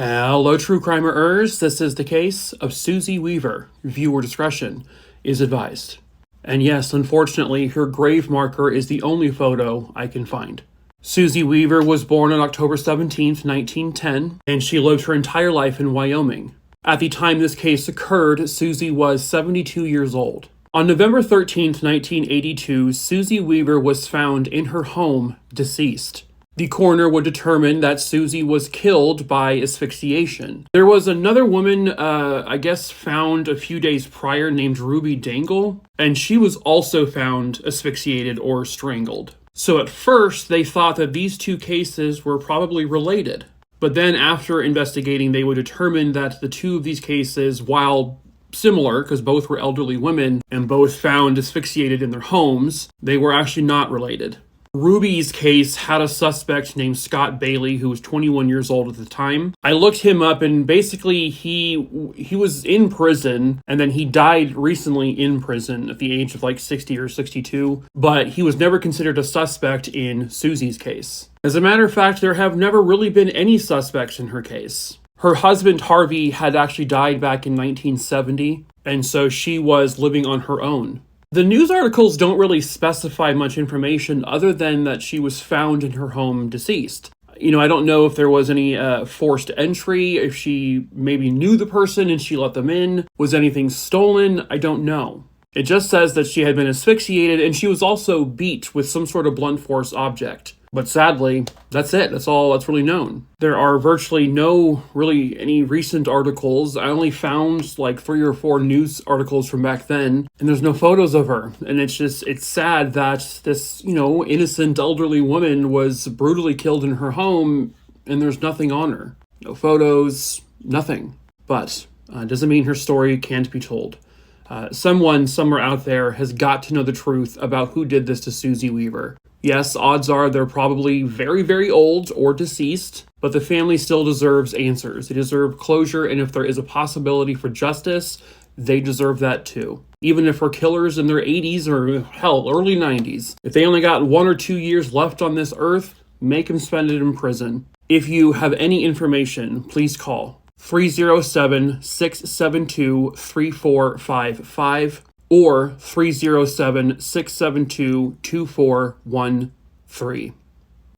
Hello, true crimeers. This is the case of Susie Weaver. Viewer discretion is advised. And yes, unfortunately, her grave marker is the only photo I can find. Susie Weaver was born on October 17th, 1910, and she lived her entire life in Wyoming. At the time this case occurred, Susie was 72 years old. On November 13th, 1982, Susie Weaver was found in her home, deceased. The coroner would determine that Susie was killed by asphyxiation. There was another woman, found a few days prior named Ruby Dangle, and she was also found asphyxiated or strangled. So at first, they thought that these two cases were probably related. But then after investigating, they would determine that the two of these cases, while similar, because both were elderly women and both found asphyxiated in their homes, they were actually not related. Ruby's case had a suspect named Scott Bailey, who was 21 years old at the time. I looked him up, and basically he was in prison, and then he died recently in prison at the age of like 60 or 62, but he was never considered a suspect in Susie's case. As a matter of fact, there have never really been any suspects in her case. Her husband, Harvey, had actually died back in 1970, and so she was living on her own. The news articles don't really specify much information other than that she was found in her home deceased. I don't know if there was any forced entry, if she maybe knew the person and she let them in. Was anything stolen? I don't know. It just says that she had been asphyxiated and she was also beat with some sort of blunt force object. But sadly, that's it. That's all that's really known. There are virtually any recent articles. I only found like 3 or 4 news articles from back then, and there's no photos of her. And it's sad that this, innocent elderly woman was brutally killed in her home, and there's nothing on her. No photos, nothing. But doesn't mean her story can't be told. Someone somewhere out there has got to know the truth about who did this to Susie Weaver. Yes, odds are they're probably very, very old or deceased, but the family still deserves answers. They deserve closure, and if there is a possibility for justice, they deserve that too. Even if we're killers in their 80s or, hell, early 90s. If they only got 1 or 2 years left on this earth, make them spend it in prison. If you have any information, please call 307-672-3455. or 307-672-2413.